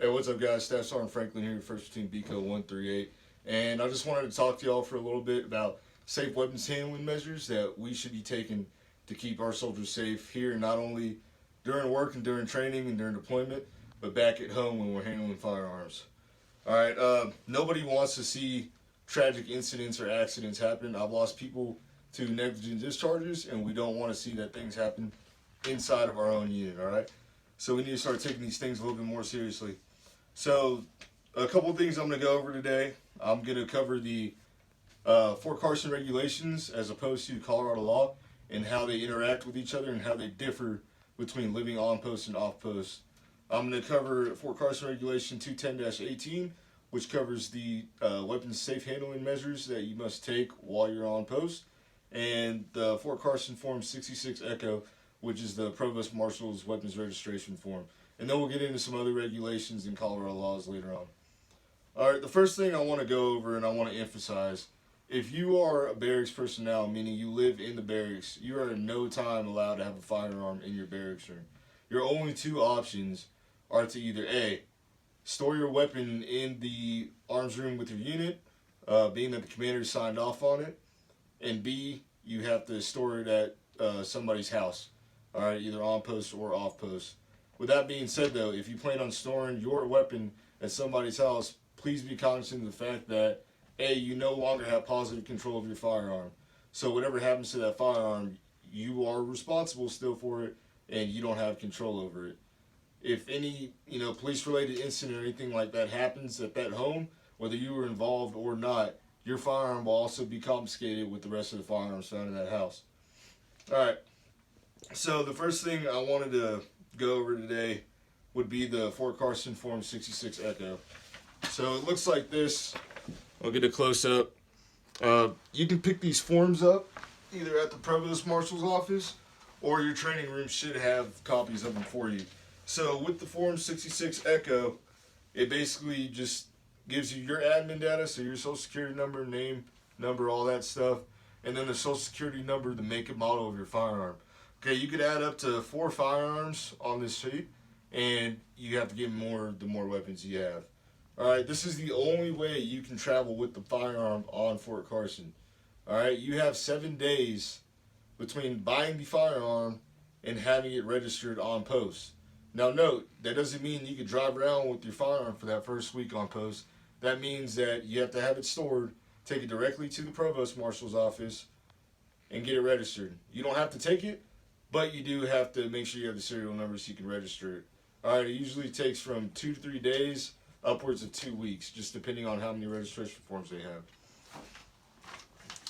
Hey, what's up, guys? Staff Sergeant Franklin here, 1st Platoon BCO 138. And I just wanted to talk to y'all for a little bit about safe weapons handling measures that we should be taking to keep our soldiers safe here, not only during work and during training and during deployment, but back at home when we're handling firearms. Alright, nobody wants to see tragic incidents or accidents happen. I've lost people to negligent discharges, and we don't want to see that things happen inside of our own unit, alright? So we need to start taking these things a little bit more seriously. So a couple of things I'm going to go over today. I'm going to cover the Fort Carson regulations as opposed to Colorado law and how they interact with each other and how they differ between living on post and off post. I'm going to cover Fort Carson regulation 210-18, which covers the weapons safe handling measures that you must take while you're on post, and the Fort Carson form 66 Echo, which is the Provost Marshal's weapons registration form. And then we'll get into some other regulations and Colorado laws later on. Alright, the first thing I want to go over and I want to emphasize, if you are a barracks personnel, meaning you live in the barracks, you are in no time allowed to have a firearm in your barracks room. Your only two options are to either A, store your weapon in the arms room with your unit, being that the commander signed off on it, and B, you have to store it at somebody's house, alright, either on post or off post. With that being said, though, if you plan on storing your weapon at somebody's house, please be cognizant of the fact that, A, you no longer have positive control of your firearm. So whatever happens to that firearm, you are responsible still for it, and you don't have control over it. If any, police-related incident or anything like that happens at that home, whether you were involved or not, your firearm will also be confiscated with the rest of the firearms found in that house. Alright, so the first thing I wanted to go over today would be the Fort Carson Form 66 Echo. So it looks like this. I'll get a close-up. You can pick these forms up either at the Provost Marshal's office or your training room should have copies of them for you. So with the Form 66 Echo, it basically just gives you your admin data, so your social security number, name, number, all that stuff, and then the social security number, the make and model of your firearm. Okay, you could add up to 4 firearms on this sheet, and you have to get more the more weapons you have. Alright, this is the only way you can travel with the firearm on Fort Carson. Alright, you have 7 days between buying the firearm and having it registered on post. Now note, that doesn't mean you can drive around with your firearm for that first week on post. That means that you have to have it stored, take it directly to the Provost Marshal's office, and get it registered. You don't have to take it, but you do have to make sure you have the serial number so you can register it. Alright, it usually takes from 2 to 3 days, upwards of 2 weeks, just depending on how many registration forms they have.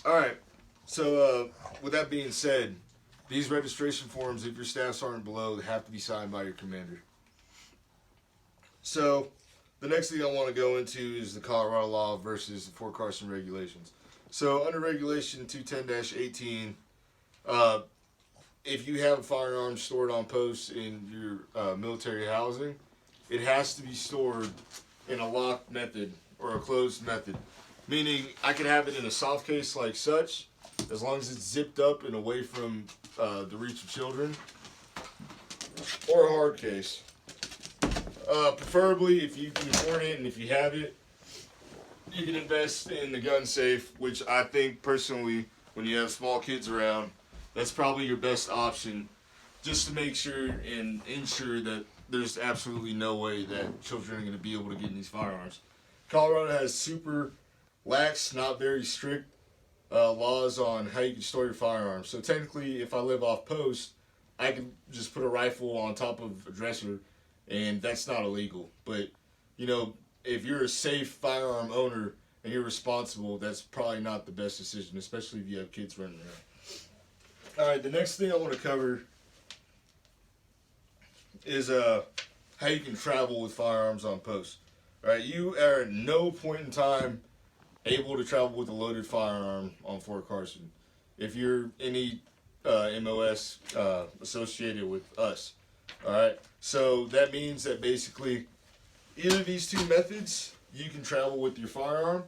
Alright, so with that being said, these registration forms, if your staff sergeant below, have to be signed by your commander. So the next thing I want to go into is the Colorado law versus the Fort Carson regulations. So under regulation 210-18, if you have a firearm stored on post in your military housing, it has to be stored in a locked method or a closed method. Meaning I can have it in a soft case like such, as long as it's zipped up and away from the reach of children, or a hard case. Preferably, if you can afford it and if you have it, you can invest in the gun safe, which I think personally, when you have small kids around, that's probably your best option, just to make sure and ensure that there's absolutely no way that children are going to be able to get in these firearms. Colorado has super lax, not very strict laws on how you can store your firearms. So technically, if I live off post, I can just put a rifle on top of a dresser, and that's not illegal. But, if you're a safe firearm owner and you're responsible, that's probably not the best decision, especially if you have kids running around. Alright, the next thing I want to cover is how you can travel with firearms on post. Alright, you are at no point in time able to travel with a loaded firearm on Fort Carson if you're any MOS associated with us. Alright, so that means that basically either of these two methods you can travel with your firearm.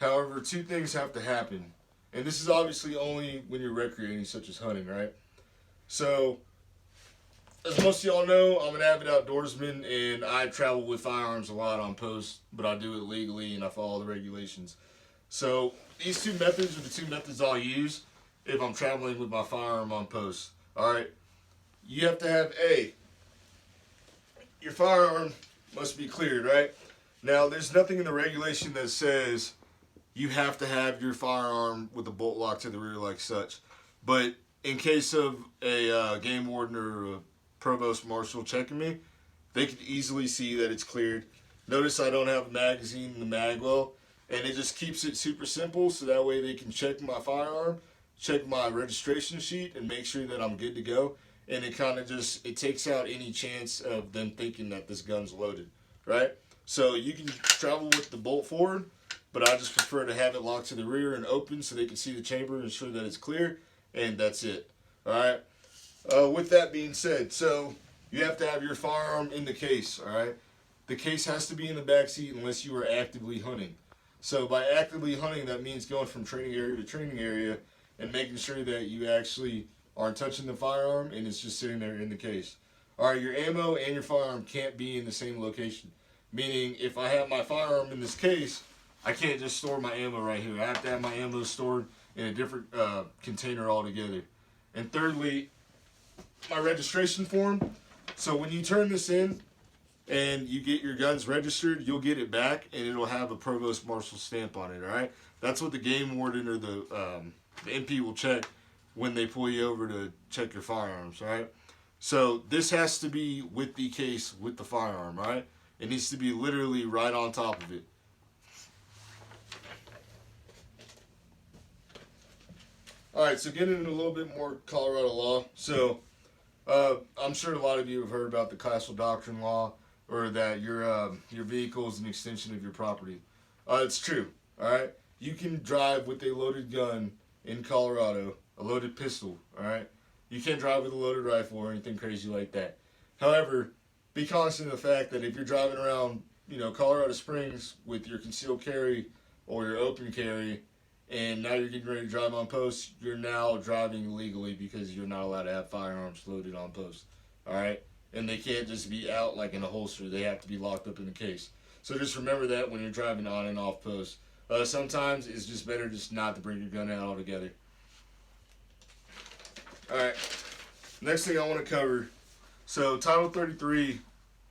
However, 2 things have to happen. And this is obviously only when you're recreating, such as hunting, right? So as most of y'all know, I'm an avid outdoorsman, and I travel with firearms a lot on post, but I do it legally and I follow the regulations. So these two methods are the two methods I'll use if I'm traveling with my firearm on post. All right, you have to have your firearm must be cleared, right? Now, there's nothing in the regulation that says you have to have your firearm with a bolt lock to the rear like such. But in case of a game warden or a provost marshal checking me, they can easily see that it's cleared. Notice I don't have a magazine in the mag well, and it just keeps it super simple so that way they can check my firearm, check my registration sheet, and make sure that I'm good to go. And it kind of just, it takes out any chance of them thinking that this gun's loaded, right? So you can travel with the bolt forward, but I just prefer to have it locked to the rear and open so they can see the chamber and ensure that it's clear, and that's it. All right. With that being said, so you have to have your firearm in the case. All right. The case has to be in the back seat unless you are actively hunting. So by actively hunting, that means going from training area to training area and making sure that you actually aren't touching the firearm and it's just sitting there in the case. All right. Your ammo and your firearm can't be in the same location. Meaning, if I have my firearm in this case, I can't just store my ammo right here. I have to have my ammo stored in a different container altogether. And thirdly, my registration form. So when you turn this in and you get your guns registered, you'll get it back and it'll have a provost marshal stamp on it, all right? That's what the game warden or the MP will check when they pull you over to check your firearms, all right? So this has to be with the case with the firearm, all right? It needs to be literally right on top of it. All right, so getting into a little bit more Colorado law. So I'm sure a lot of you have heard about the Castle Doctrine law, or that your vehicle is an extension of your property. It's true, all right? You can drive with a loaded gun in Colorado, a loaded pistol, all right? You can't drive with a loaded rifle or anything crazy like that. However, be conscious of the fact that if you're driving around, Colorado Springs with your concealed carry or your open carry, and now you're getting ready to drive on post, you're now driving illegally because you're not allowed to have firearms loaded on post. All right? And they can't just be out like in a holster. They have to be locked up in the case. So just remember that when you're driving on and off post. Sometimes it's just better just not to bring your gun out altogether. All right. Next thing I want to cover. So Title 33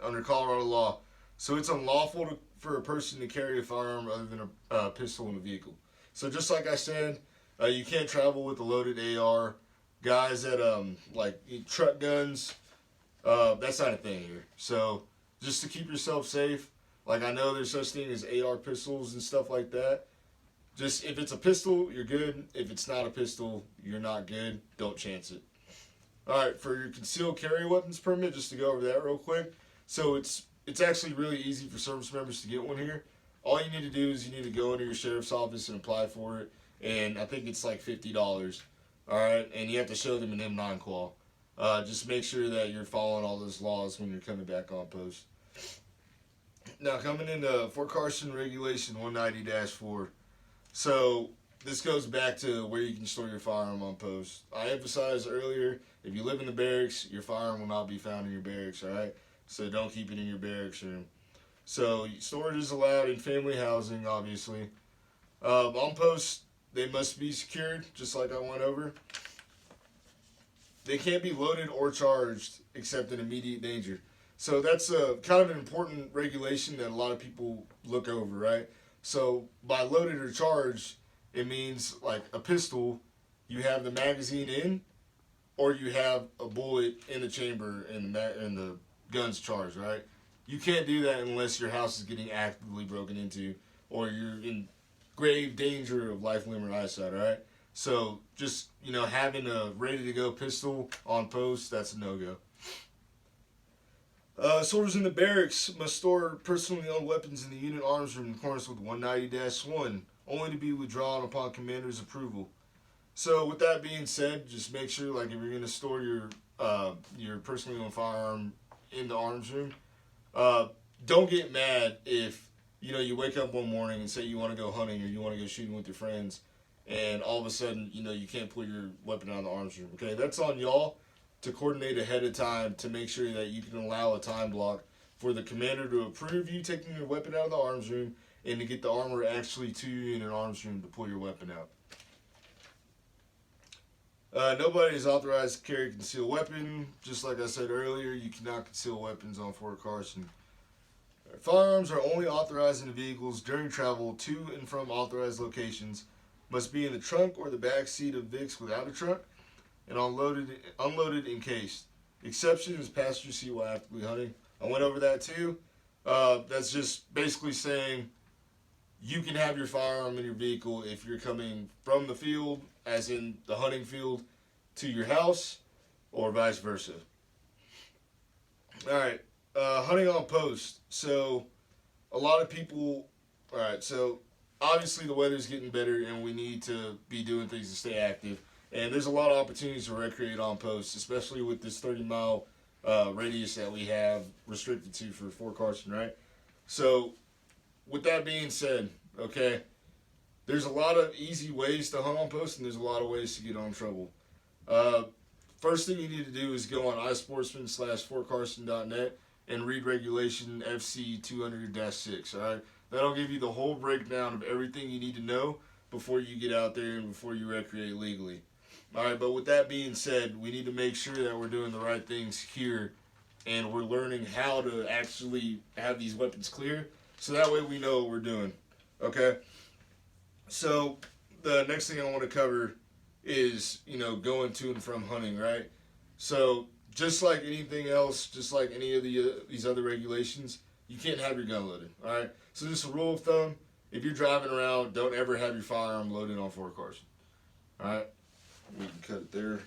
under Colorado law. So it's unlawful for a person to carry a firearm other than a pistol in a vehicle. So just like I said, you can't travel with a loaded AR. Guys that like truck guns, that's not a thing here. So just to keep yourself safe, like I know there's such thing as AR pistols and stuff like that. Just if it's a pistol, you're good. If it's not a pistol, you're not good. Don't chance it. All right, for your concealed carry weapons permit, just to go over that real quick. So it's actually really easy for service members to get one here. All you need to do is you need to go into your sheriff's office and apply for it, and I think it's like $50. All right, and you have to show them an M9 qual. Just make sure that you're following all those laws when you're coming back on post. Now coming into Fort Carson Regulation 190-4. So this goes back to where you can store your firearm on post. I emphasized earlier, if you live in the barracks, your firearm will not be found in your barracks, all right? So don't keep it in your barracks room. So storage is allowed in family housing, obviously. On post, they must be secured, just like I went over. They can't be loaded or charged except in immediate danger. So that's kind of an important regulation that a lot of people look over, right? So by loaded or charged, it means like a pistol, you have the magazine in, or you have a bullet in the chamber and the gun's charged, right? You can't do that unless your house is getting actively broken into or you're in grave danger of life, limb, or eyesight, all right? So just, having a ready-to-go pistol on post, that's a no-go. Soldiers in the barracks must store personally owned weapons in the unit arms room in accordance with 190-1, only to be withdrawn upon commander's approval. So with that being said, just make sure, like, if you're going to store your personally owned firearm in the arms room, don't get mad if, you wake up one morning and say you want to go hunting or you want to go shooting with your friends, and all of a sudden, you can't pull your weapon out of the arms room, okay? That's on y'all to coordinate ahead of time to make sure that you can allow a time block for the commander to approve you taking your weapon out of the arms room and to get the armor actually to you in an arms room to pull your weapon out. Nobody is authorized to carry a concealed weapon. Just like I said earlier, you cannot conceal weapons on Fort Carson. Firearms are only authorized in vehicles during travel to and from authorized locations, must be in the trunk or the back seat of Vicks without a trunk, and unloaded in case. Exception is passenger seat while actively hunting. I went over that too. That's just basically saying you can have your firearm in your vehicle if you're coming from the field, as in the hunting field, to your house, or vice versa. Alright, hunting on post. So, a lot of people, alright, so obviously the weather's getting better and we need to be doing things to stay active. And there's a lot of opportunities to recreate on post, especially with this 30-mile radius that we have restricted to for Fort Carson, right? So, with that being said, okay, there's a lot of easy ways to hunt on post and there's a lot of ways to get on trouble. First thing you need to do is go on iSportsman/FortCarson.net and read Regulation FC 200-6, alright? That'll give you the whole breakdown of everything you need to know before you get out there and before you recreate legally. Alright, but with that being said, we need to make sure that we're doing the right things here and we're learning how to actually have these weapons clear so that way we know what we're doing. Okay? So, the next thing I want to cover is, going to and from hunting, right? So, just like anything else, just like any of these other regulations, you can't have your gun loaded, alright? So, just a rule of thumb, if you're driving around, don't ever have your firearm loaded on Fort Carson. Alright? We can cut it there.